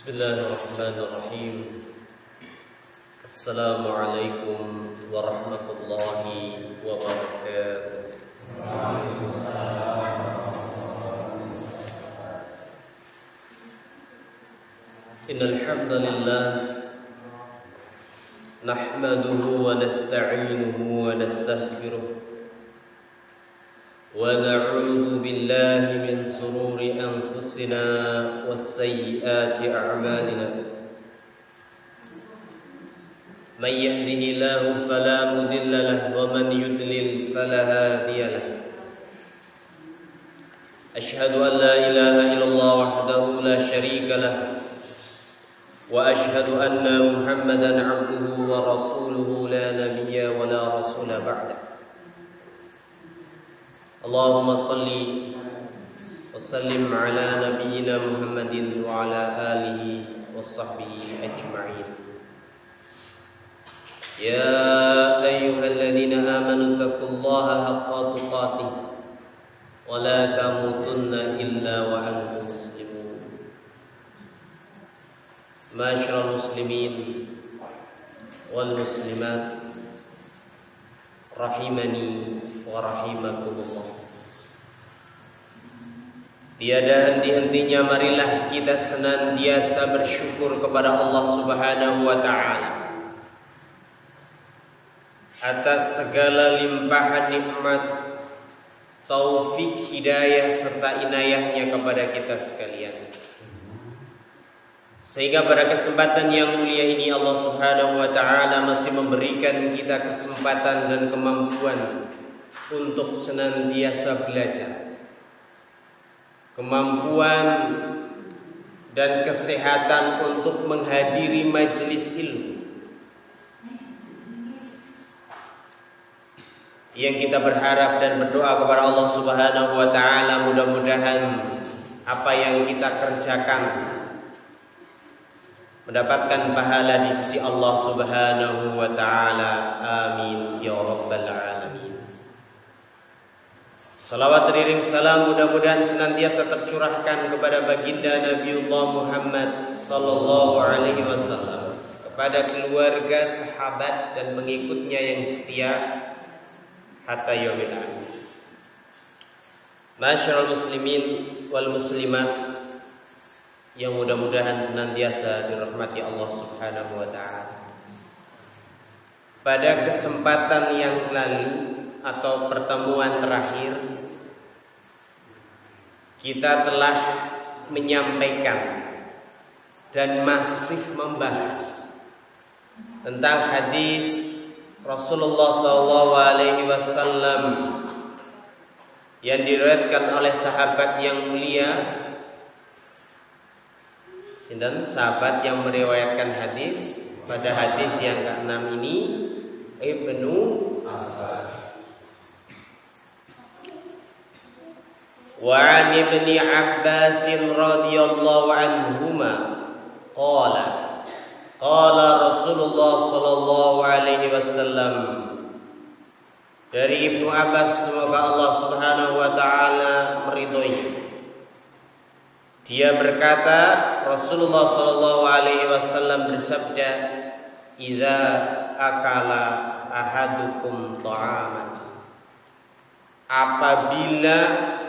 Bismillahirrahmanirrahim. Assalamualaikum warahmatullahi wabarakatuh. Innal hamdalillah nahmaduhu wa nasta'inuhu wa nastaghfiruh ونعوذ بالله من شرور أنفسنا وسيئات أعمالنا من يهده الله فلا مضل له ومن يضلل فلا هادي له أشهد أن لا إله إلا الله وحده لا شريك له وأشهد أن محمدا عبده ورسوله لا نبي ولا رسول بعده اللهم صل وسلم على نبينا محمد وعلى آله وصحبه أجمعين يا أيها الذين آمنوا اتقوا الله حق تقاته ولا تموتن إلا وأنتم مسلمون معاشر المسلمين والمسلمات rahimani wa rahimakumullah. Tiada henti-hentinya marilah kita senantiasa bersyukur kepada Allah Subhanahu wa taala atas segala limpahan nikmat, taufik, hidayah serta inayahnya kepada kita sekalian. Sehingga pada kesempatan yang mulia ini Allah Subhanahu wa taala masih memberikan kita kesempatan dan kemampuan untuk senantiasa belajar. Kemampuan dan kesehatan untuk menghadiri majelis ilmu. Yang kita berharap dan berdoa kepada Allah Subhanahu wa taala mudah-mudahan apa yang kita kerjakan mendapatkan pahala di sisi Allah Subhanahu wa taala. Amin ya rabbal alamin. Salawat beriring salam mudah-mudahan senantiasa tercurahkan kepada baginda Nabiullah Muhammad sallallahu alaihi wasallam, kepada keluarga, sahabat dan pengikutnya yang setia hatta yaumil akhir. Masyarul muslimin wal muslimat yang mudah-mudahan senantiasa dirahmati Allah Subhanahu wa taala. Pada kesempatan yang lalu atau pertemuan terakhir kita telah menyampaikan dan masih membahas tentang hadis Rasulullah sallallahu alaihi wasallam yang diriwayatkan oleh sahabat yang mulia, dan sahabat yang meriwayatkan hadis pada hadis yang ke-6 ini Ibnu Abbas. Wa 'an Ibni Abbas radhiyallahu anhuma qala qala Rasulullah sallallahu alaihi wasallam. Dari Ibnu Abbas, semoga Allah Subhanahu wa taala meridhoinya, dia berkata, Rasulullah sallallahu alaihi wasallam bersabda, "Idza akala ahadukum ta'aman." Apabila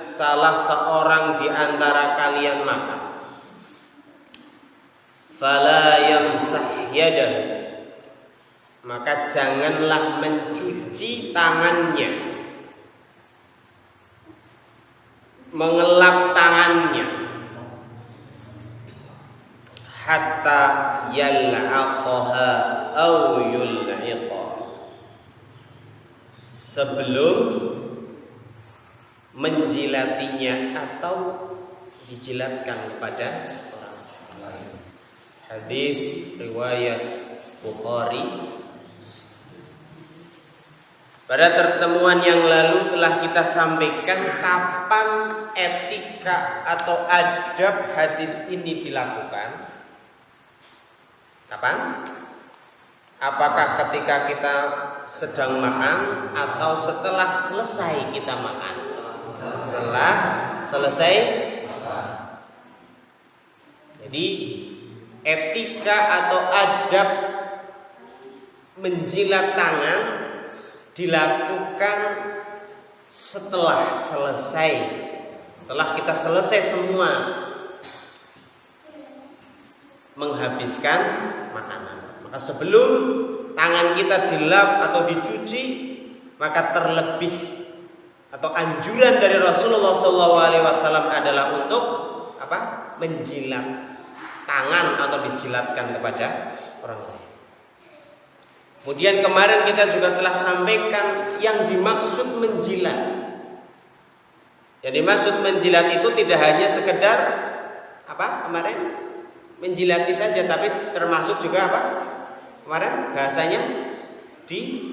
salah seorang di antara kalian makan, fala yamsah yadahu, maka janganlah mencuci tangannya, mengelap tangannya, hatta yal'aqaha aw yul'iqa, sebelum menjilatinya atau dijilatkan kepada orang lain. Hadis riwayat Bukhari. Pada pertemuan yang lalu telah kita sampaikan kapan etika atau adab hadis ini dilakukan. Kapan? Apakah ketika kita sedang makan atau setelah selesai kita makan? Setelah selesai. Jadi etika atau adab menjilat tangan dilakukan setelah kita selesai semua menghabiskan makanan. Maka sebelum tangan kita dilap atau dicuci, maka terlebih atau anjuran dari Rasulullah SAW adalah untuk apa? Menjilat tangan atau dijilatkan kepada orang lain. Kemudian kemarin kita juga telah sampaikan yang dimaksud menjilat. Yang dimaksud menjilat itu tidak hanya sekedar apa kemarin menjilati saja, tapi termasuk juga apa kemarin bahasanya di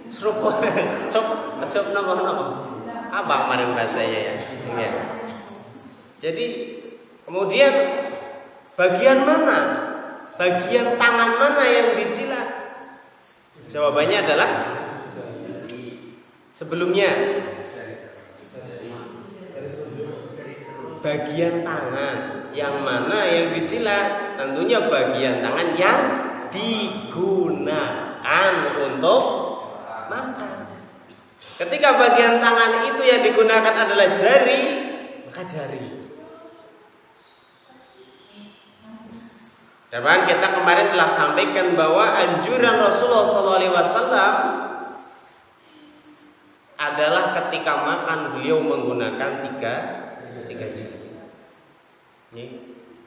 seruput cop nopo apa kemarin bahasanya ya. Jadi kemudian bagian tangan mana yang dijilat? Jawabannya adalah sebelumnya bagian tangan yang mana yang dijilat? Tentunya bagian tangan yang digunakan untuk makan. Ketika bagian tangan itu yang digunakan adalah jari, maka jari. Dan kita kemarin telah sampaikan bahwa anjuran Rasulullah SAW adalah ketika makan beliau menggunakan tiga jari.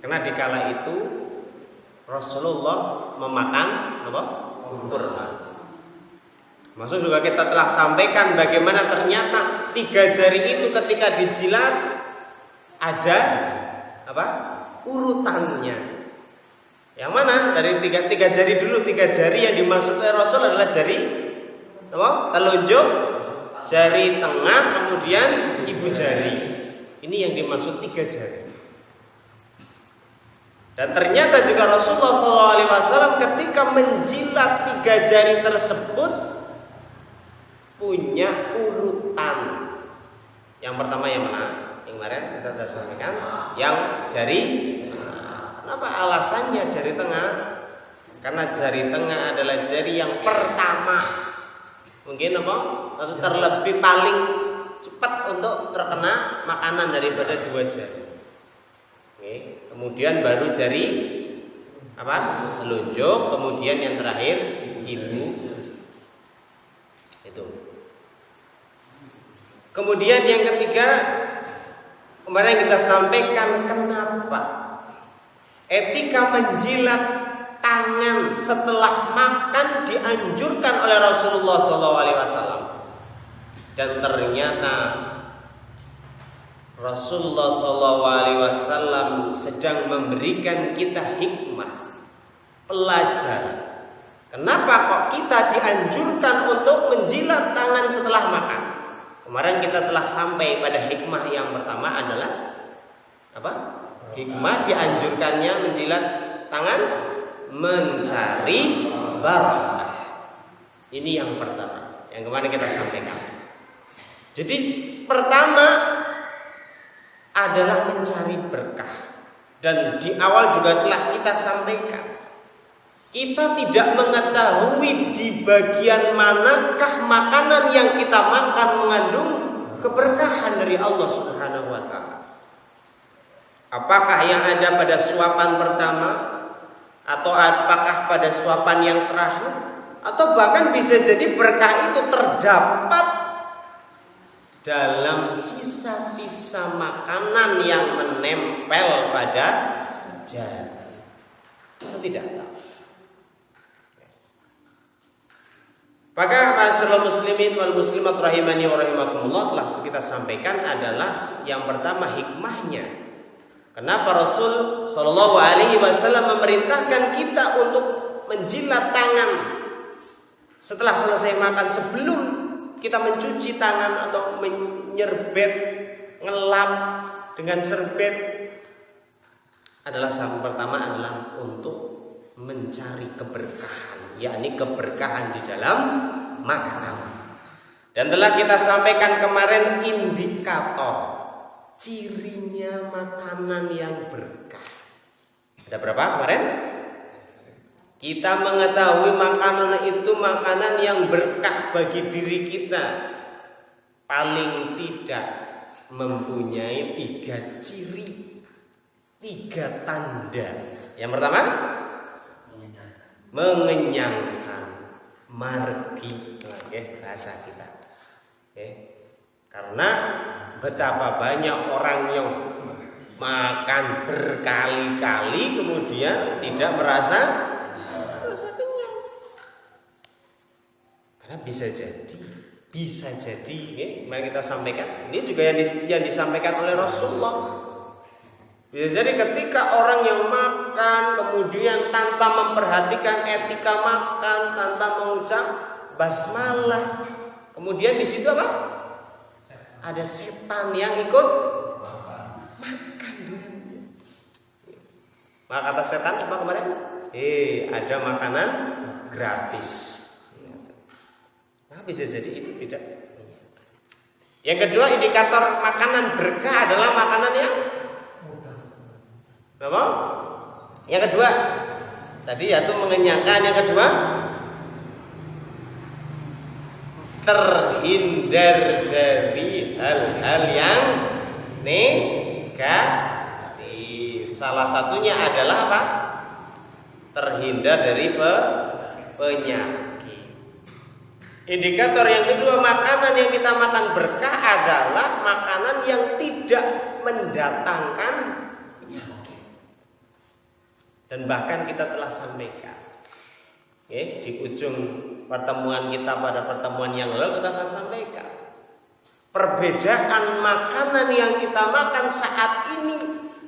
Karena dikala itu Rasulullah memakan kurma. Maksud juga kita telah sampaikan bagaimana ternyata 3 jari itu ketika dijilat ada urutannya. Yang mana? Dari tiga jari dulu. 3 jari yang dimaksud oleh Rasul adalah jari telunjuk, jari tengah, kemudian ibu jari. Ini yang dimaksud 3 jari. Dan ternyata juga Rasulullah SAW ketika menjilat 3 jari tersebut punya urutan. Yang pertama yang mana? Yang kemarin kita sudah sampaikan, yang jari. Kenapa alasannya jari tengah? Karena jari tengah adalah jari yang pertama, mungkin atau terlebih paling cepat untuk terkena makanan daripada 2 jari. Kemudian baru jari telunjuk, kemudian yang terakhir ibu. Itu. Kemudian yang ketiga, kemarin kita sampaikan kenapa etika menjilat tangan setelah makan dianjurkan oleh Rasulullah SAW. Dan ternyata Rasulullah SAW sedang memberikan kita hikmah, pelajaran. Kenapa kok kita dianjurkan untuk menjilat tangan setelah makan? Kemarin kita telah sampai pada hikmah yang pertama adalah apa? Hikmah dianjurkannya menjilat tangan mencari barakah. Ini yang pertama yang kemarin kita sampaikan. Jadi pertama adalah mencari berkah. Dan di awal juga telah kita sampaikan, kita tidak mengetahui di bagian manakah makanan yang kita makan mengandung keberkahan dari Allah Subhanahu wa taala. Apakah yang ada pada suapan pertama, atau apakah pada suapan yang terakhir, atau bahkan bisa jadi berkah itu terdapat dalam sisa-sisa makanan yang menempel pada jari. Kita tidak tahu. Maka masyaallah muslimin wal muslimat rahimani wa rahimakumullah, telah kita sampaikan adalah yang pertama hikmahnya. Kenapa Rasul Shallallahu Alaihi Wasallam memerintahkan kita untuk menjilat tangan setelah selesai makan, sebelum kita mencuci tangan atau menyerbet, ngelap dengan serbet, adalah yang pertama adalah untuk mencari keberkahan, yakni keberkahan di dalam makanan. Dan telah kita sampaikan kemarin indikator cirinya makanan yang berkah. Ada berapa kemarin? Kita mengetahui makanan itu makanan yang berkah bagi diri kita. Paling tidak mempunyai 3 ciri, 3 tanda. Yang pertama, mengenyangkan, margi, bahasa kita. Karena betapa banyak orang yang makan berkali-kali kemudian tidak merasa kenyang. Karena bisa jadi, mari kita sampaikan. Ini juga yang disampaikan oleh Rasulullah. Bisa jadi ketika orang yang makan kemudian tanpa memperhatikan etika makan, tanpa mengucap basmalah, kemudian di situ apa? Ada setan yang ikut makan dengannya. Maka kata setan apa kemarin? Ada makanan gratis. Nah, bisa jadi itu tidak. Yang kedua, indikator makanan berkah adalah makanan yang apa? Yang kedua, tadi yaitu mengenyangkan. Yang kedua, terhindar dari hal-hal yang negatif. Salah satunya adalah apa? Terhindar dari penyakit. Indikator yang kedua, makanan yang kita makan berkah adalah makanan yang tidak mendatangkan penyakit. Dan bahkan kita telah sampaikan di ujung pertemuan kita pada pertemuan yang lalu kita akan sampaikan perbedaan makanan yang kita makan saat ini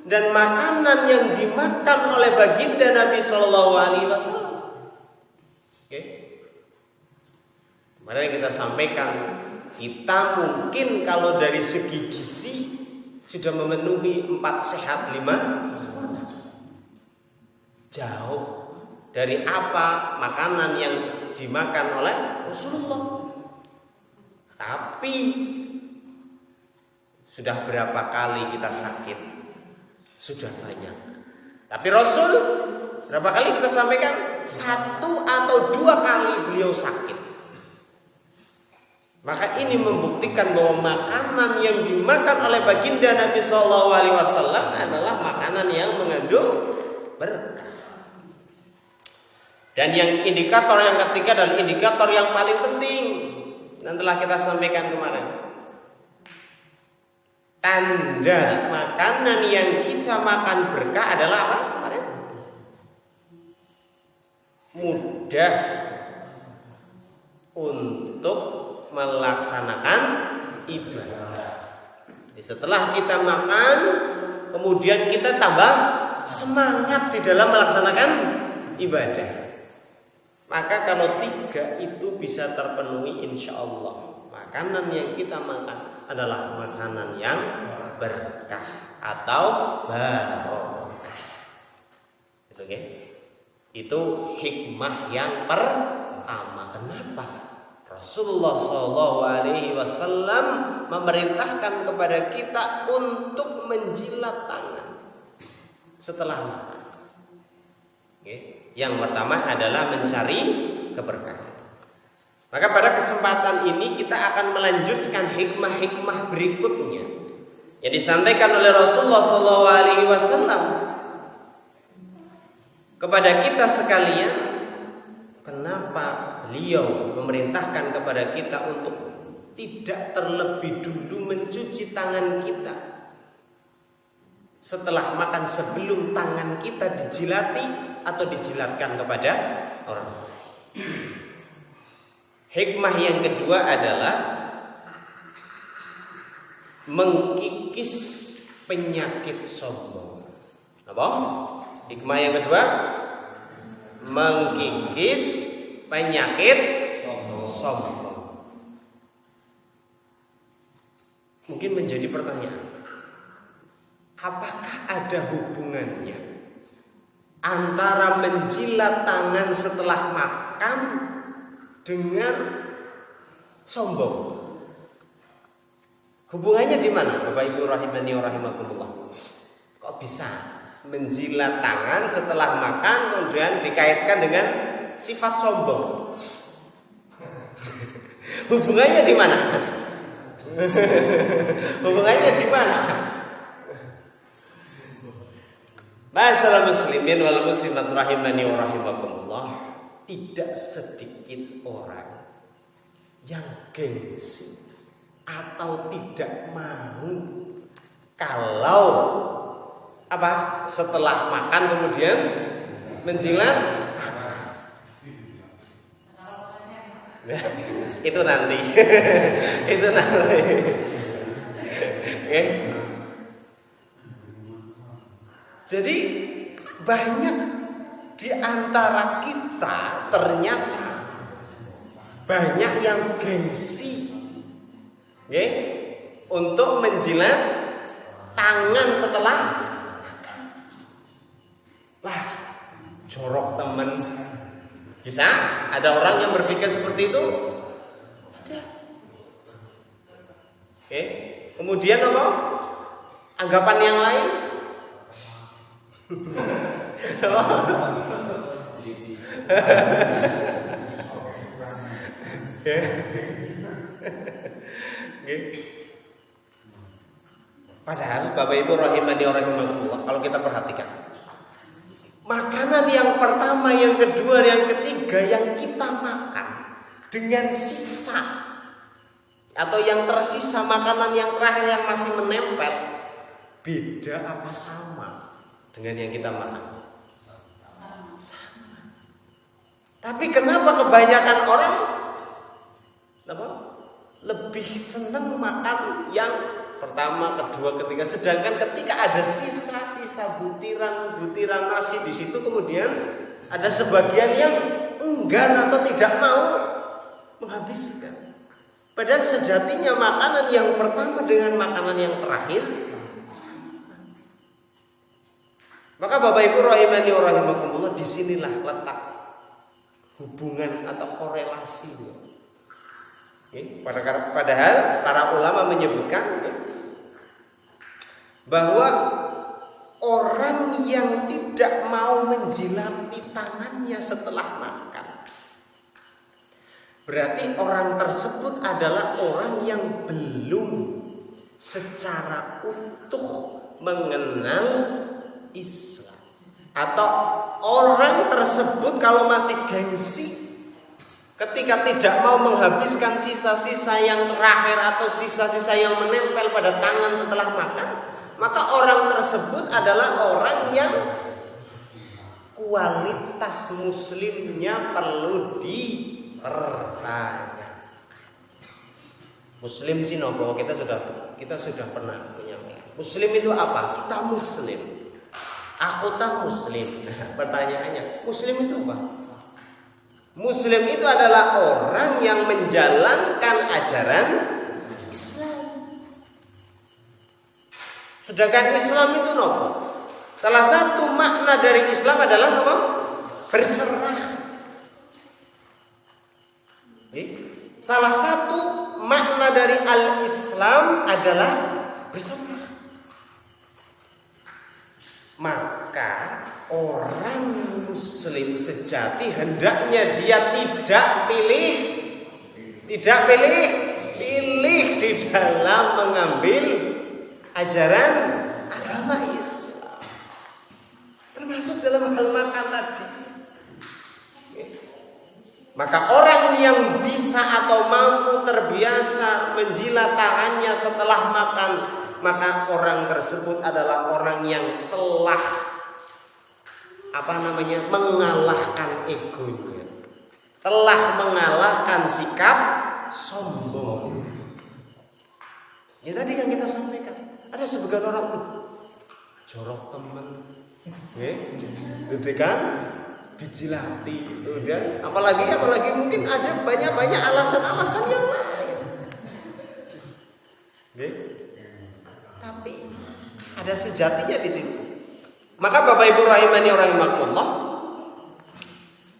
dan makanan yang dimakan oleh baginda Nabi Shallallahu Alaihi Wasallam. Kemarin kita sampaikan, kita mungkin kalau dari segi gizi sudah memenuhi 4 sehat 5 sempurna. Jauh dari apa makanan yang dimakan oleh Rasulullah. Tapi sudah berapa kali kita sakit? Sudah banyak. Tapi Rasul berapa kali kita sampaikan? 1 atau 2 kali beliau sakit. Maka ini membuktikan bahwa makanan yang dimakan oleh baginda Nabi SAW adalah makanan yang mengandung berkah. Dan yang indikator yang ketiga adalah indikator yang paling penting dan telah kita sampaikan kemarin. Tanda makanan yang kita makan berkah adalah apa kemarin? Mudah untuk melaksanakan ibadah. Jadi setelah kita makan, kemudian kita tambah semangat di dalam melaksanakan ibadah. Maka kalau 3 itu bisa terpenuhi, insya Allah makanan yang kita makan adalah makanan yang berkah atau barokah. Itu hikmah yang pertama. Kenapa Rasulullah SAW memerintahkan kepada kita untuk menjilat tangan setelah makan? Yang pertama adalah mencari keberkahan. Maka pada kesempatan ini kita akan melanjutkan hikmah-hikmah berikutnya yang disampaikan oleh Rasulullah SAW kepada kita sekalian. Kenapa beliau memerintahkan kepada kita untuk tidak terlebih dulu mencuci tangan kita setelah makan sebelum tangan kita dijilati atau dijilatkan kepada orang lain? Hikmah yang kedua adalah mengkikis penyakit sombong. Apa? Hikmah yang kedua, mengkikis penyakit sombong. Mungkin menjadi pertanyaan, apakah ada hubungannya antara menjilat tangan setelah makan dengan sombong? Hubungannya di mana? Bapak Ibu rahimani wa rahimakumullah. Kok bisa menjilat tangan setelah makan kemudian dikaitkan dengan sifat sombong? Hubungannya di mana? Hubungannya di mana? Masyaallah muslimin wal muslimat rahimani wa rahimakumullah. Tidak sedikit orang yang gengsi atau tidak mau kalau apa? Setelah makan kemudian menjilat. Itu nanti. Itu nanti. Okay. Jadi banyak di antara kita ternyata banyak yang gengsi, okay, untuk menjilat tangan setelah lah jorok temen. Bisa? Ada orang yang berpikir seperti itu? Ada. Okay. Kemudian apa? Anggapan yang lain? Padahal Bapak Ibu rahimani wa rahimakumullah, kalau kita perhatikan makanan yang pertama, yang kedua, yang ketiga yang kita makan dengan sisa atau yang tersisa makanan yang terakhir yang masih menempel, beda apa sama dengan yang kita makan? Sama. Tapi kenapa kebanyakan orang lebih senang makan yang pertama, kedua, ketiga, sedangkan ketika ada sisa-sisa butiran-butiran nasi di situ, kemudian ada sebagian yang enggan atau tidak mau menghabiskan. Padahal sejatinya makanan yang pertama dengan makanan yang terakhir sama. Maka Bapak Ibu rahimani wa rahimakumullah, disinilah letak hubungan atau korelasinya. Padahal para ulama menyebutkan bahwa orang yang tidak mau menjilati tangannya setelah makan, berarti orang tersebut adalah orang yang belum secara utuh mengenal Islam. Atau orang tersebut kalau masih gengsi ketika tidak mau menghabiskan sisa-sisa yang terakhir atau sisa-sisa yang menempel pada tangan setelah makan, maka orang tersebut adalah orang yang kualitas muslimnya perlu dipertanyakan. Muslim sih nopo, kita sudah pernah menyampaikan. Muslim itu apa? Kita muslim. Aku tak muslim. Pertanyaannya, muslim itu apa? Muslim itu adalah orang yang menjalankan ajaran Islam. Sedangkan Islam itu nopo? Salah satu makna dari Islam adalah nopo? Berserah. Salah satu makna dari al-Islam adalah berserah. Maka orang muslim sejati hendaknya dia tidak pilih di dalam mengambil ajaran agama Islam, termasuk dalam hal makan tadi. Maka orang yang bisa atau mampu terbiasa menjilat tangannya setelah makan, maka orang tersebut adalah orang yang telah mengalahkan egonya, telah mengalahkan sikap sombong. Ya tadi yang kita sampaikan, ada sebagian orang jorok temen, gitu kan, dijilati, kemudian apalagi mungkin ada banyak alasan-alasan yang lain. Tapi ada sejatinya di situ. Maka Bapak Ibu rahimani wa rahimakumullah,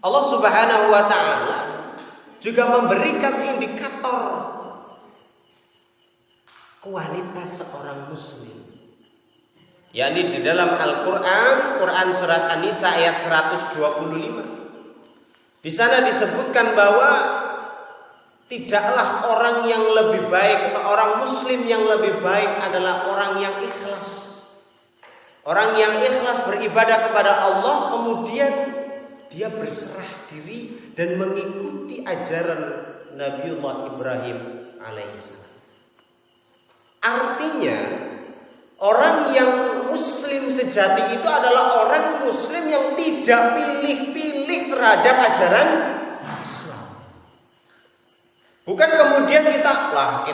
Allah Subhanahu wa taala juga memberikan indikator kualitas seorang muslim. Yakni di dalam Al-Qur'an, Quran surat An-Nisa ayat 125. Di sana disebutkan bahwa tidaklah orang yang lebih baik, seorang muslim yang lebih baik adalah orang yang ikhlas. Orang yang ikhlas beribadah kepada Allah, kemudian dia berserah diri dan mengikuti ajaran Nabiullah Ibrahim alaihissalam. Artinya, orang yang muslim sejati itu adalah orang muslim yang tidak pilih-pilih terhadap ajaran Islam. Bukan kemudian kita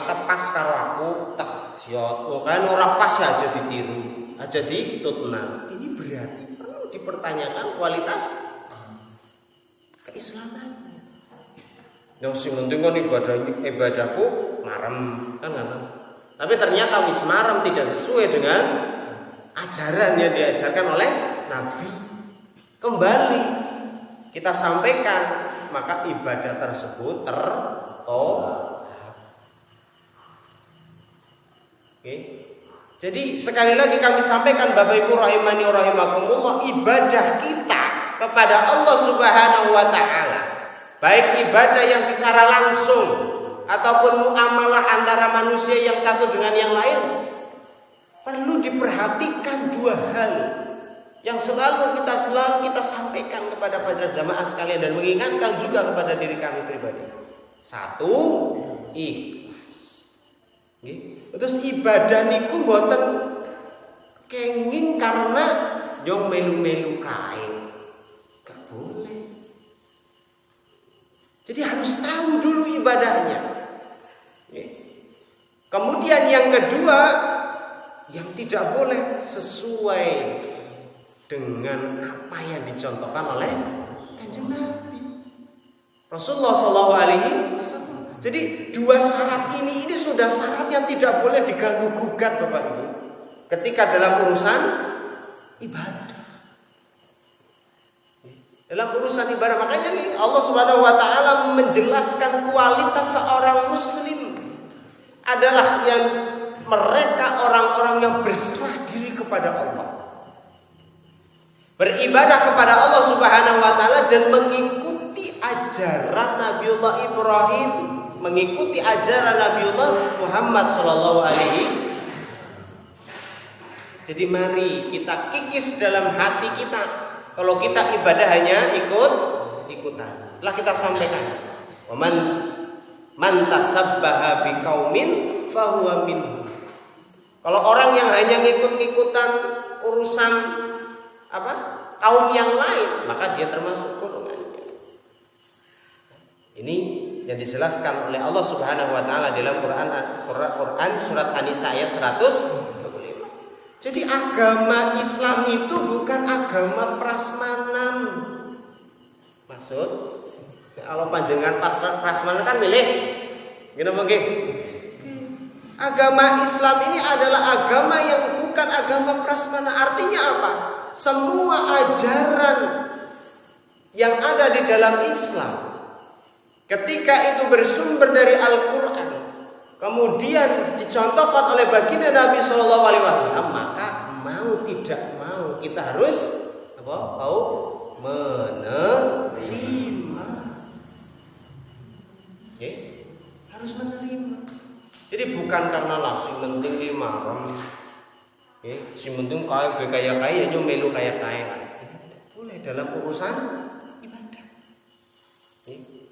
pas karo aku tak siot, kan ora pas aja ditiru, aja ditutna. Ini berarti perlu dipertanyakan kualitas keislaman. Yang sing penting kan ibadahku marem, kan ngono. Tapi ternyata wis marem tidak sesuai dengan ajaran yang diajarkan oleh Nabi. Kembali kita sampaikan, maka ibadah tersebut Oke. Jadi sekali lagi kami sampaikan Bapak Ibu rahimani wa rahimakumullah, ibadah kita kepada Allah Subhanahu wa taala, baik ibadah yang secara langsung ataupun muamalah antara manusia yang satu dengan yang lain, perlu diperhatikan dua hal yang selalu kita sampaikan kepada para jamaah sekalian dan mengingatkan juga kepada diri kami pribadi. Satu, ikhlas. Terus ibadah niku mboten kenging karena nyong melu-melu kae. Gak boleh. Jadi harus tahu dulu ibadahnya. Kemudian yang kedua, yang tidak boleh sesuai dengan apa yang dicontohkan oleh Kanjeng Nabi Rasulullah SAW. Jadi dua syarat ini sudah syarat yang tidak boleh diganggu gugat Bapak Ibu ketika dalam urusan ibadah. Dalam urusan ibadah, makanya nih Allah Subhanahu wa taala menjelaskan kualitas seorang muslim adalah yang mereka orang-orang yang berserah diri kepada Allah. Beribadah kepada Allah Subhanahu wa taala dan mengikuti ajaran Nabiullah Ibrahim, mengikuti ajaran Nabiullah Muhammad sallallahu alaihi wasallam. Jadi mari kita kikis dalam hati kita. Kalau kita ibadah hanya ikut-ikutan. Telah kita sampaikan. Wa man tasabbaha biqaumin fahuwa minhum. Kalau orang yang hanya ngikut-ngikutan urusan kaum yang lain, maka dia termasuk golongannya. Ini yang dijelaskan oleh Allah Subhanahu wa taala dalam Quran surat An-Nisa ayat 125. Jadi agama Islam itu bukan agama prasmanan. Maksud kalau panjenengan prasmanan kan milih ngene nggih. Agama Islam ini adalah agama yang bukan agama prasmanan. Artinya apa? Semua ajaran yang ada di dalam Islam, ketika itu bersumber dari Al-Quran, kemudian dicontohkan oleh baginda Nabi SAW, maka mau tidak mau kita harus menerima. Harus menerima. Jadi bukan karena langsung penting marem. Si penting kaya nyo melu kaya. Tidak boleh dalam urusan ibadah.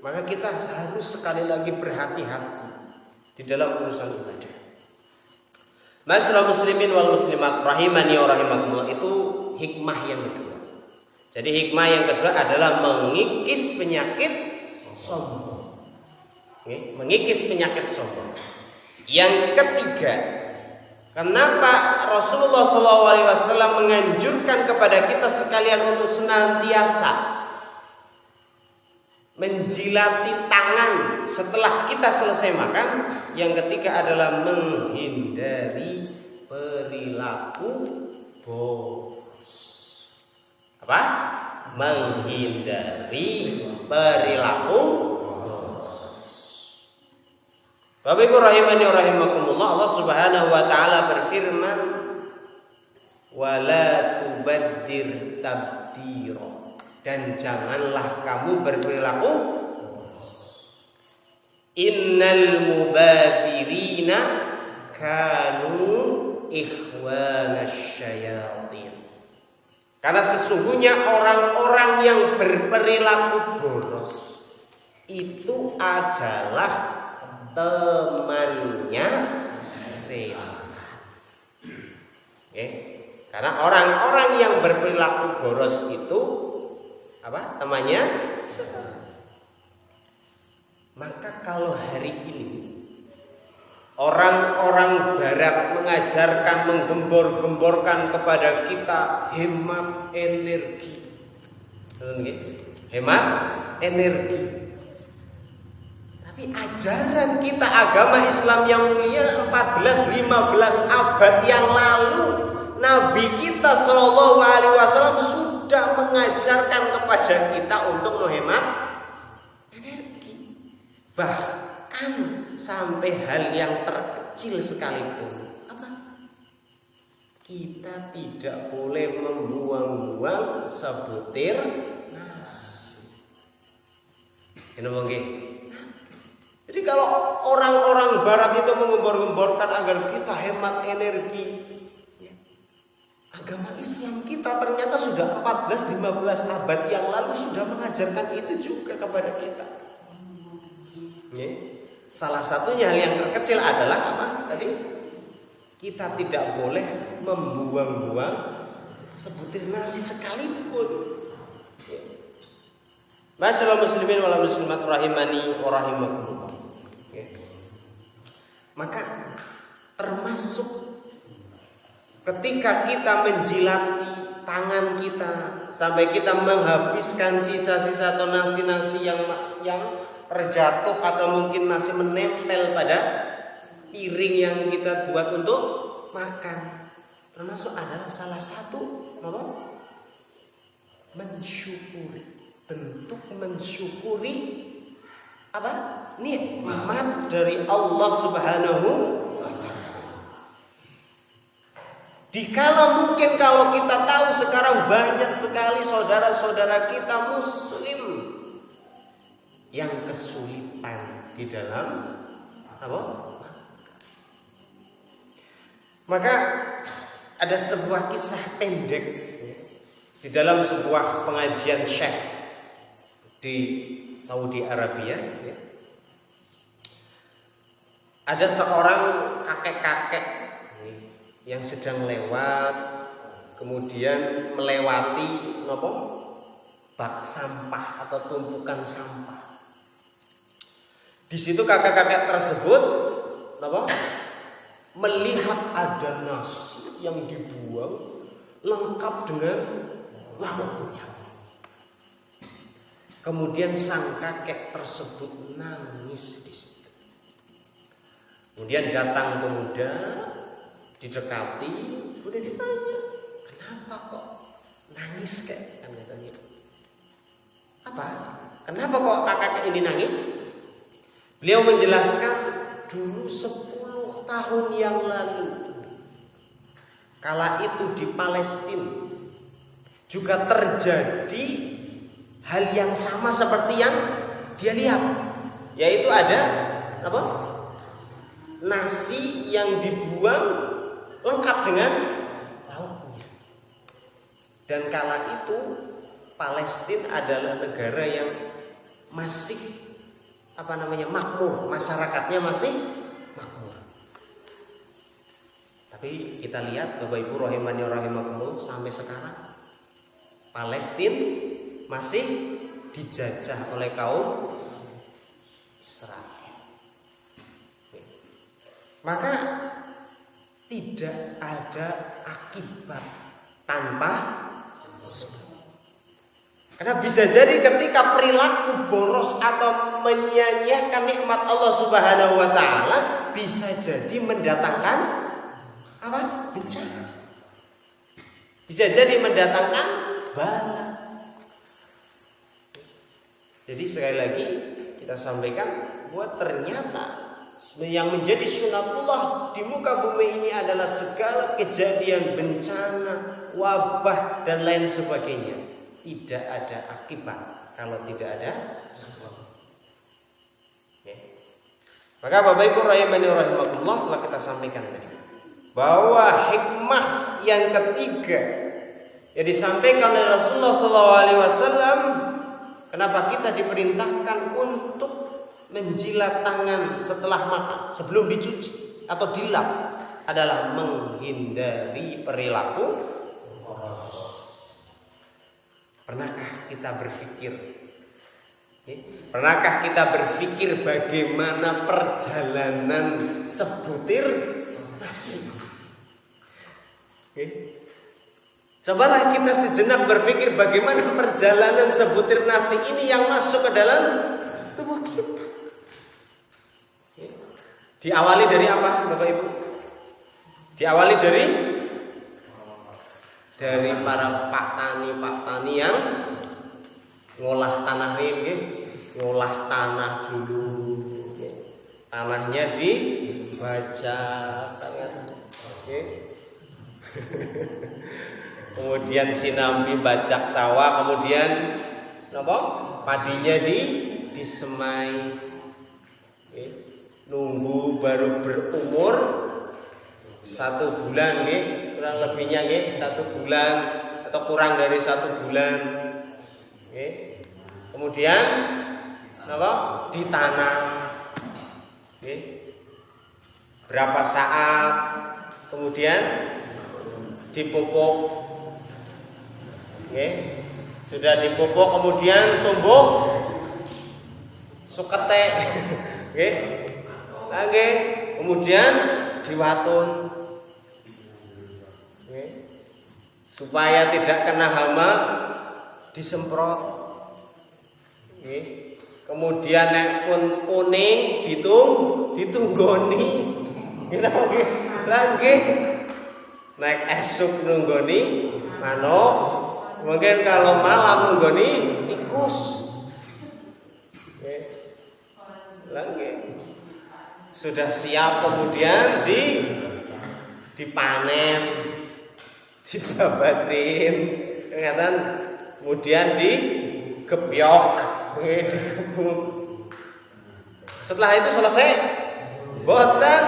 Maka kita harus sekali lagi berhati-hati di dalam urusan ibadah. Masyaallah muslimin wal muslimat rahimani wa rahimakumullah, itu hikmah yang kedua. Jadi hikmah yang kedua adalah mengikis penyakit sombong. Mengikis penyakit sombong. Yang ketiga, kenapa Rasulullah SAW menganjurkan kepada kita sekalian untuk senantiasa menjilati tangan setelah kita selesai makan? Yang ketiga adalah menghindari perilaku boros. Apa? Menghindari perilaku boros. Bapak Ibu rahimani rahimakumullah, Allah Subhanahu wa taala berfirman, "Wala tubaddir tabdira." Dan janganlah kamu berperilaku innal mubadirina kanu ikhwanasy syayatin. Karena sesungguhnya orang-orang yang berperilaku boros itu adalah temannya setan. Karena orang-orang yang berperilaku boros itu apa? Temannya setan. Maka kalau hari ini orang-orang barat mengajarkan, menggembor-gemborkan kepada kita hemat energi. Hemat energi. Tapi ajaran kita agama Islam yang mulia 14-15 abad yang lalu, Nabi kita Shallallahu Alaihi Wasallam sudah mengajarkan kepada kita untuk menghemat energi. Bahkan sampai hal yang terkecil sekalipun, apa? Kita tidak boleh membuang-buang sebutir nasi. Kenapa nggih? Jadi kalau orang-orang barat itu menggembor-gemborkan agar kita hemat energi, agama Islam kita ternyata sudah 14-15 abad yang lalu sudah mengajarkan itu juga kepada kita. Salah satunya hal yang terkecil adalah apa? Tadi kita tidak boleh membuang-buang sebutir nasi sekalipun. Masyaallah muslimin wal muslimat rahimani wa rahimakumullah. Maka termasuk ketika kita menjilati tangan kita sampai kita menghabiskan sisa-sisa atau nasi-nasi yang terjatuh atau mungkin masih menempel pada piring yang kita buat untuk makan, termasuk adalah salah satu apa? Mensyukuri, bentuk mensyukuri apa? Nikmat dari Allah Subhanahu wa taala. Dikala mungkin kalau kita tahu sekarang banyak sekali saudara-saudara kita muslim yang kesulitan di dalam apa? Maka ada sebuah kisah pendek di dalam sebuah pengajian syekh di Saudi Arabia. Ada seorang kakek-kakek yang sedang lewat, kemudian melewati bak sampah atau tumpukan sampah. Di situ kakek-kakek tersebut melihat ada nasi yang dibuang lengkap dengan lauknya. Kemudian sang kakek tersebut nangis di situ. Kemudian datang pemuda, didekati, kemudian ditanya, kenapa kok nangis kek? Apa? Kenapa kok kakek ini nangis? Beliau menjelaskan, dulu 10 tahun yang lalu, kala itu di Palestina juga terjadi hal yang sama seperti yang dia lihat, yaitu ada apa? Nasi yang dibuang lengkap dengan lauknya. Dan kala itu Palestina adalah negara yang masih makmur, masyarakatnya masih makmur. Tapi kita lihat Bapak Ibu rahimani rahimakumullah, sampai sekarang Palestina masih dijajah oleh kaum Israel. Maka tidak ada akibat tanpa sebab. Karena bisa jadi ketika perilaku boros atau menyia-nyiakan nikmat Allah Subhanahu wa taala bisa jadi mendatangkan apa? Bencana. Bisa jadi mendatangkan bala. Jadi sekali lagi kita sampaikan bahwa ternyata Yang menjadi sunatullah di muka bumi ini adalah segala kejadian bencana, wabah dan lain sebagainya. Tidak ada akibat kalau tidak ada sebab. Maka Bapak Ibu rahimani rahimakumullah, telah kita sampaikan tadi bahwa hikmah yang ketiga yang disampaikan oleh Rasulullah SAW, kenapa kita diperintahkan untuk menjilat tangan setelah makan sebelum dicuci atau dilap, adalah menghindari perilaku boros. Pernahkah kita berpikir? Pernahkah kita berpikir bagaimana perjalanan sebutir nasi? Cobalah kita sejenak berpikir bagaimana perjalanan sebutir nasi ini yang masuk ke dalam tubuh kita. Diawali dari apa, Bapak Ibu? Diawali dari para pak tani yang ngolah tanah ini, ngolah tanah dulu. Tanahnya dibaca, kemudian sinambi bajak sawah, kemudian apa? Padinya disemai. Nunggu baru berumur 1 bulan, kurang lebihnya 1 bulan atau kurang dari 1 bulan. Kemudian apa? Ditanam. Berapa saat? Kemudian dipupuk. Sudah dipupuk kemudian tumbuh sukete. Lagi kemudian diwatun supaya tidak kena hama, disemprot. Kemudian nek pun kuning ditunggoni. Lagi naik esuk nunggoni manuk, mungkin kalau malam nunggoni tikus. Lagi sudah siap kemudian dipanen, dibabatrin, kemudian digebyok, digebuk. Setelah itu selesai, boten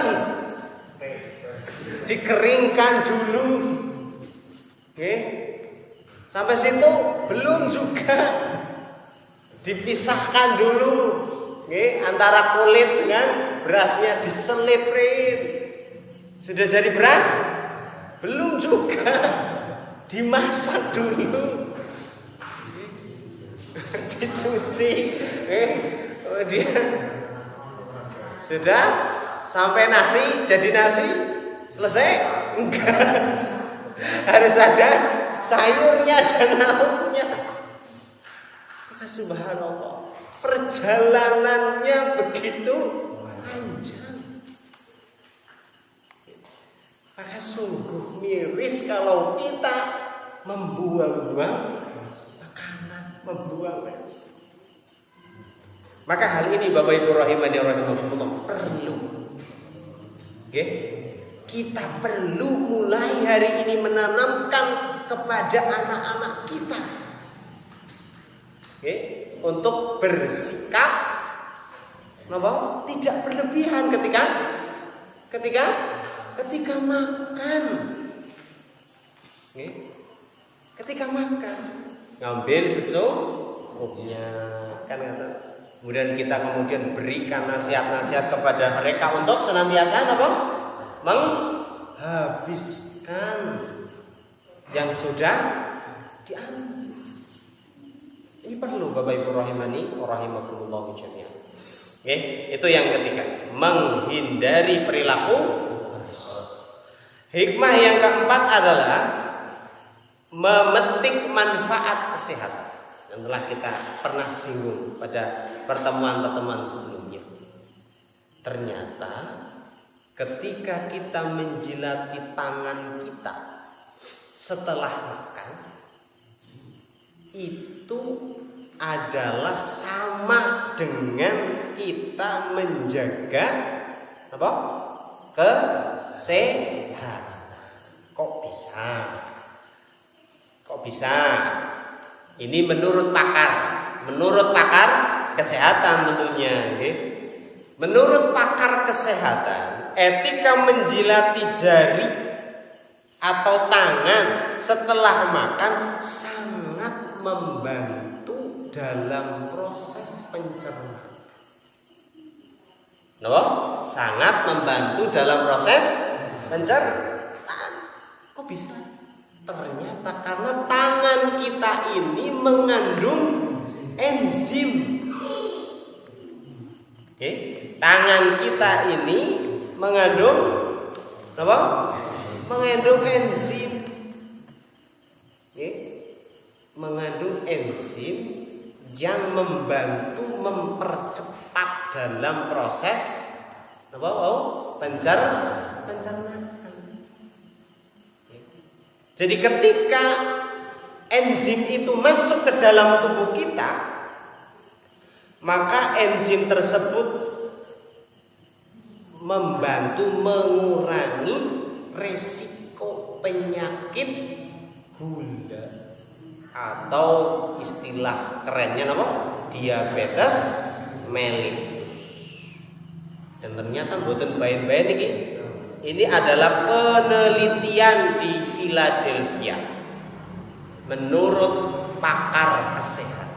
dikeringkan dulu. Sampai situ belum juga, dipisahkan dulu. Antara kulit dengan berasnya diselipin. Sudah jadi beras? Belum juga. Dimasak dulu. Dicuci. Kemudian sudah sampai nasi, jadi nasi. Selesai? Enggak. Harus ada sayurnya dan lauknya. Maka subhanallah, perjalanannya begitu panjang. Maka sungguh miris kalau kita membuang-buang makanan, membuang nasi. Maka hal ini Bapak Ibu rahimani rahimakumullah perlu. Kita perlu mulai hari ini menanamkan kepada anak-anak kita. Untuk bersikap tidak berlebihan ketika makan. Ketika makan ngambil secukupnya, kan kata. Kemudian kita berikan nasihat-nasihat kepada mereka untuk senantiasa menghabiskan yang sudah diambil. Ini perlu Bapak Ibu rahimani rahimakumullah jami'an. Itu yang ketiga, menghindari perilaku. Hikmah yang keempat adalah memetik manfaat kesehatan. Yang telah kita pernah singgung pada pertemuan-pertemuan sebelumnya. Ternyata ketika kita menjilati tangan kita setelah makan, itu adalah sama dengan kita menjaga apa? Kesehatan. Kok bisa? Kok bisa? Ini menurut pakar kesehatan tentunya. Menurut pakar kesehatan, etika menjilati jari atau tangan setelah makan sangat membantu dalam proses pencernaan. Sangat membantu dalam proses pencernaan. Kok bisa? Ternyata karena tangan kita ini mengandung enzim. Tangan kita ini mengandung apa? Mengandung enzim. Mengandung enzim yang membantu mempercepat dalam proses apa? Pencernaan. Jadi ketika enzim itu masuk ke dalam tubuh kita, maka enzim tersebut membantu mengurangi resiko penyakit gula atau istilah kerennya apa? Diabetes mellitus. Dan ternyata mboten bain-bain ini adalah penelitian di Philadelphia menurut pakar kesehatan.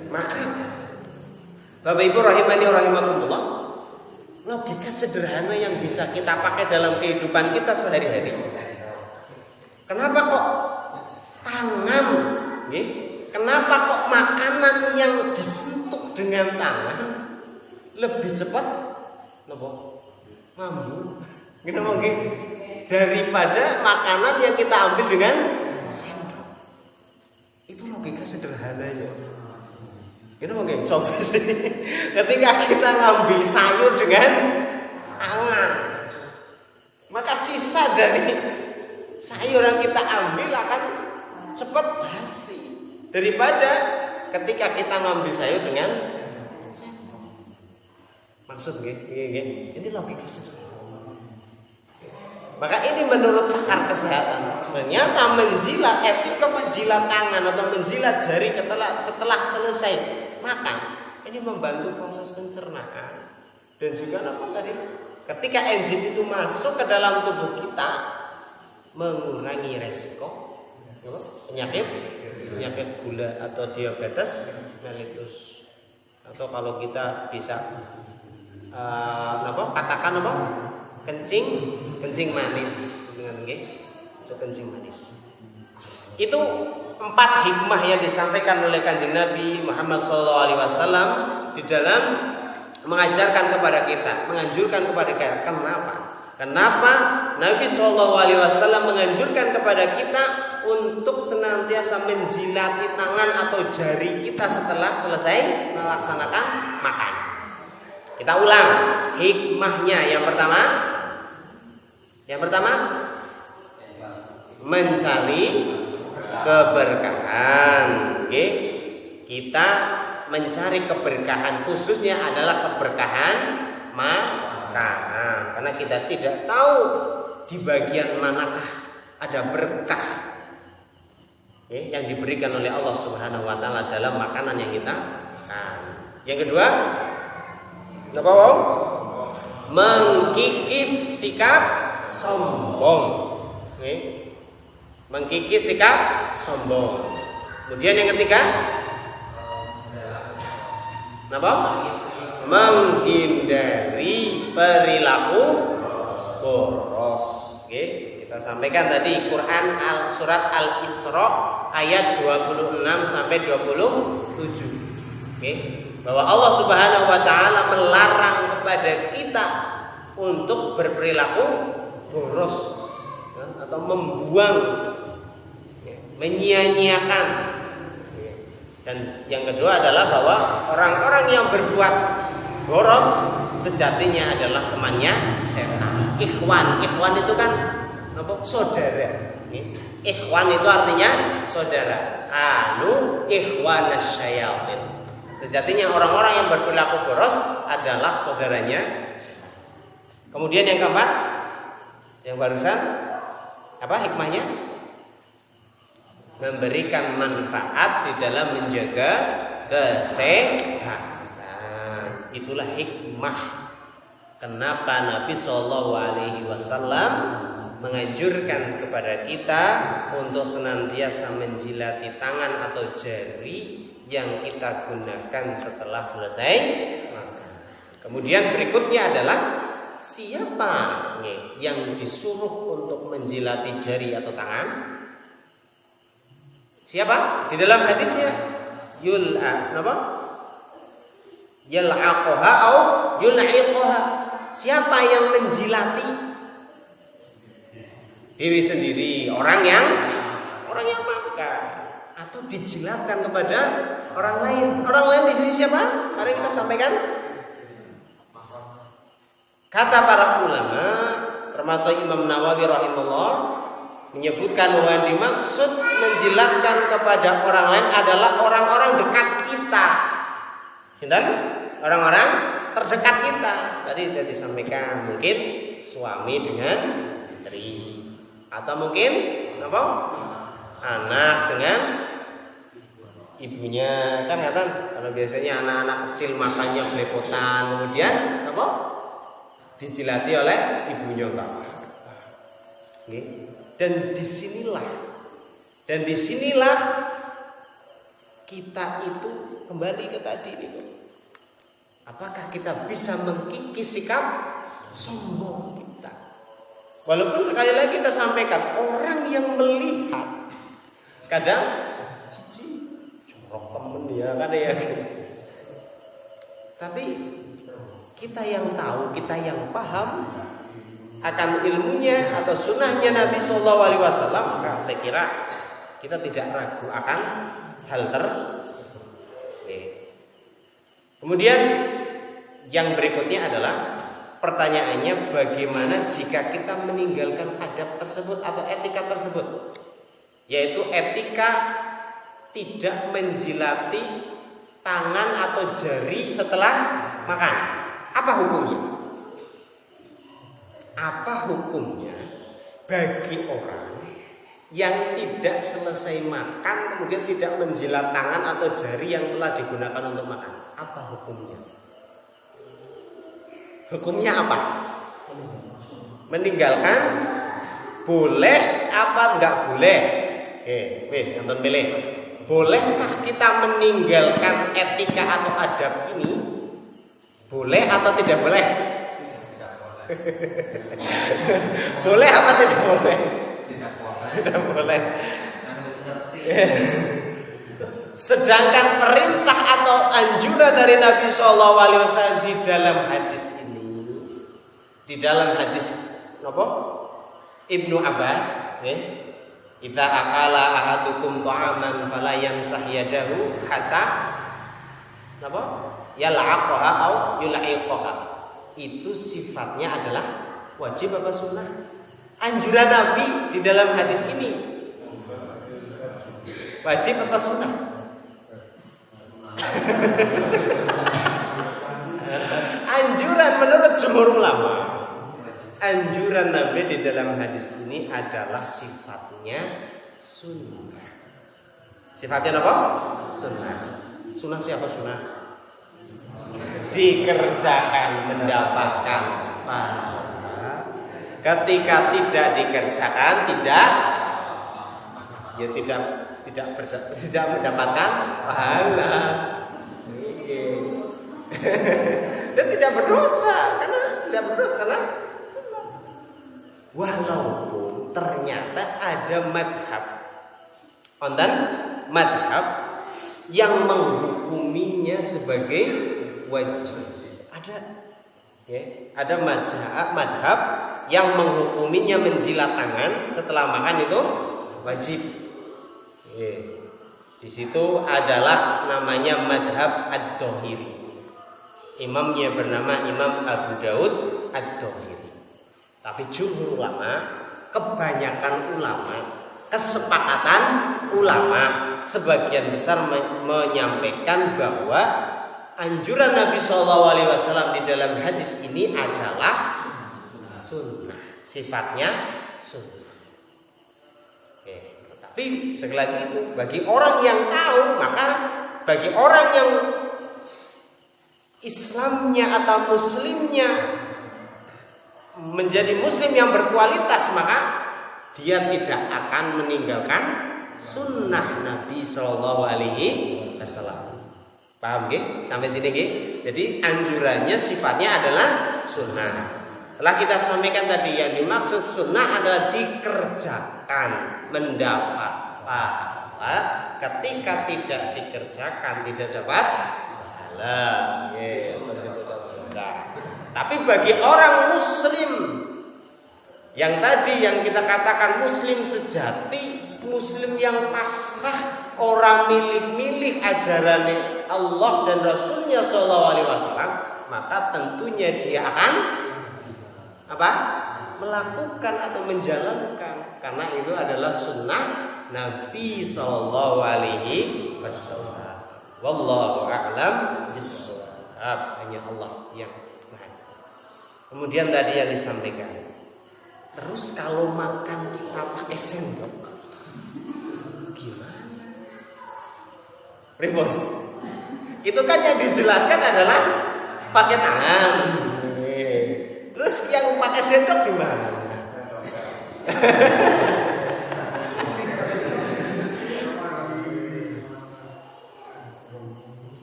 Maka Bapak Ibu rahimani rahimakumullah, logika sederhana yang bisa kita pakai dalam kehidupan kita sehari-hari. Kenapa kok tangan? Kenapa kok makanan yang disentuh dengan tangan lebih cepat mampu daripada makanan yang kita ambil dengan sendok? Itu logika sederhananya. Coba sih, ketika kita ngambil sayur dengan tangan, maka sisa dari sayur yang kita ambil akan cepat basi daripada ketika kita ngambil sayur dengan sendok. Maksud ini logika sederhana. Maka ini menurut pakar kesehatan, ternyata menjilat, etika menjilat tangan atau menjilat jari setelah selesai makan ini membantu proses pencernaan. Dan juga ketika enzim itu masuk ke dalam tubuh kita, mengurangi resiko penyakit gula atau diabetes mellitus. Atau kalau kita bisa katakan kencing manis dengan kencing manis. Itu 4 hikmah yang disampaikan oleh Kanjeng Nabi Muhammad SAW di dalam mengajarkan kepada kita, menganjurkan kepada kita. Kenapa Nabi SAW menganjurkan kepada kita untuk senantiasa menjilati tangan atau jari kita setelah selesai melaksanakan makan? Kita ulang hikmahnya. Yang pertama mencari keberkahan. Kita mencari keberkahan, khususnya adalah keberkahan makanan, karena kita tidak tahu di bagian manakah ada berkah yang diberikan oleh Allah Subhanahu wa taala dalam makanan yang kita makan. Yang kedua, mengkikis sikap sombong. Mengkikis sikap sombong. Kemudian yang ketiga, menghindari perilaku boros. Kita sampaikan tadi Quran surat Al-Isra ayat 26 sampai 27. Bahwa Allah Subhanahu wa taala melarang kepada kita untuk berperilaku boros atau membuang, menyia-nyiakan. Dan yang kedua adalah bahwa orang-orang yang berbuat boros sejatinya adalah temannya setan. Ikhwan itu kan saudara. Ikhwan itu artinya saudara. Kanu ikhwanasyayatin. Sejatinya orang-orang yang berperilaku boros adalah saudaranya setan. Kemudian yang keempat, yang barusan apa hikmahnya? Memberikan manfaat di dalam menjaga kesehatan. Itulah hikmah kenapa Nabi SAW menganjurkan kepada kita untuk senantiasa menjilati tangan atau jari yang kita gunakan setelah selesai makan. Kemudian berikutnya adalah siapa yang disuruh untuk menjilati jari atau tangan? Siapa? Di dalam hadisnya yul'aqaha atau yul'iqaha. Siapa yang menjilati diri sendiri, orang yang makan, atau dijilatkan kepada orang lain. Orang lain di sini siapa? Mari kita sampaikan. Kata para ulama, termasuk Imam Nawawi rahimahullah, menyebutkan bahwa dimaksud menjilatkan kepada orang lain adalah orang-orang dekat kita. Sinten? Orang-orang terdekat kita. Tadi sudah disampaikan, mungkin suami dengan istri, atau mungkin apa? Anak dengan ibunya. Kan kalau biasanya anak-anak kecil makannya belepotan, kemudian apa? Dijilati oleh ibunya Dan disinilah kita itu kembali ke tadi itu. Apakah kita bisa mengkikis sikap sombong kita? Walaupun sekali lagi kita sampaikan, orang yang melihat kadang cici corok temen ya kan ya. Tapi kita yang tahu, kita yang paham akan ilmunya atau sunnahnya Nabi SAW, maka saya kira kita tidak ragu akan hal tersebut. Kemudian yang berikutnya adalah pertanyaannya, bagaimana jika kita meninggalkan adab tersebut atau etika tersebut, yaitu etika tidak menjilati tangan atau jari setelah makan. Apa hukumnya? Apa hukumnya bagi orang yang tidak selesai makan kemudian tidak menjilat tangan atau jari yang telah digunakan untuk makan? Apa hukumnya? Hukumnya apa? Meninggalkan boleh apa enggak boleh? Wis nonton pilih. Bolehkah kita meninggalkan etika atau adab ini? Boleh atau tidak boleh? Boleh apa tidak boleh? Tidak boleh. Sedangkan perintah atau anjuran dari Nabi SAW di dalam hadis ini, di dalam hadis apa? Ibnu Abbas, idza akala ahadukum ta'aman fala yamsah yadahu hatta apa? Yal'aqaha au yul'iqaha. Itu sifatnya adalah wajib apa sunnah? Anjuran Nabi di dalam hadis ini wajib apa sunnah? Anjuran menurut jumhur ulama. Anjuran Nabi di dalam hadis ini adalah sifatnya sunnah. Sifatnya apa? Sunnah. Sunnah siapa sunnah? Dikerjakan mendapatkan pahala. Ketika tidak dikerjakan tidak mendapatkan pahala. Dan tidak berdosa karena sunnah. Walaupun ternyata ada madhab yang menghukuminya sebagai wajib. Ada madhab yang menghukuminya menjilat tangan setelah makan itu wajib. Di situ adalah namanya madhab ad-Dhahiri. Imamnya bernama Imam Abu Daud ad-Dhahiri. Tapi jumhur ulama, kebanyakan ulama kesepakatan ulama. Sebagian besar menyampaikan bahwa anjuran Nabi SAW di dalam hadis ini adalah sunnah, sifatnya sunnah. Oke, tapi sekali lagi itu bagi orang yang tahu, maka bagi orang yang Islamnya atau muslimnya menjadi muslim yang berkualitas, maka dia tidak akan meninggalkan sunnah Nabi Shallallahu Alaihi Wasallam. Paham gak? Sampai sini gak? Jadi anjurannya sifatnya adalah sunnah. Telah kita sampaikan tadi, yang dimaksud sunnah adalah dikerjakan, mendapat pahala. Ketika tidak dikerjakan tidak dapat pahala. Tapi bagi orang muslim yang tadi yang kita katakan muslim sejati, muslim yang pasrah, orang milih-milih ajaran Allah dan Rasulnya SAW, maka tentunya dia akan melakukan atau menjalankan, karena itu adalah sunnah Nabi SAW. Wallahu a'lam bishawab. Hanya Allah yang tahu. Kemudian tadi yang disampaikan, terus kalau makan kita pakai sendok, gimana? Ribon. Itu kan yang dijelaskan adalah pakai tangan. Terus yang pakai sendok gimana?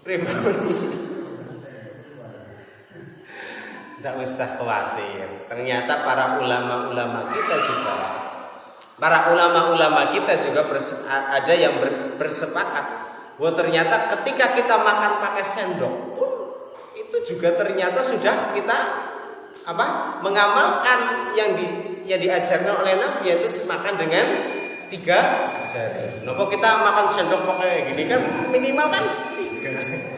Ribon. Tidak usah khawatir. Ternyata para ulama-ulama kita juga ada yang bersepakat bahwa ternyata ketika kita makan pakai sendok pun itu juga ternyata sudah kita mengamalkan yang diajarkan oleh Nabi, yaitu makan dengan 3 jari. Kenapa kita makan sendok pakai gini kan minimal kan 3.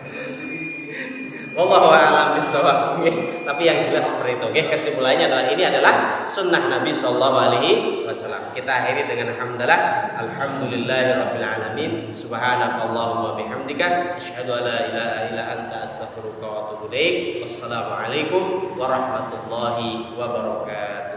Wallahu a'lam bishawab. Tapi yang jelas seperti itu. Kesimpulannya adalah ini adalah sunnah Nabi Shallallahu Alaihi Wasallam. Kita akhiri dengan alhamdulillahirabbil alamin. Subhanakallahumma bihamdika asyhadu an la ilaha illa anta astaghfiruka wa atubu ilaik. Wassalamualaikum warahmatullahi wabarakatuh.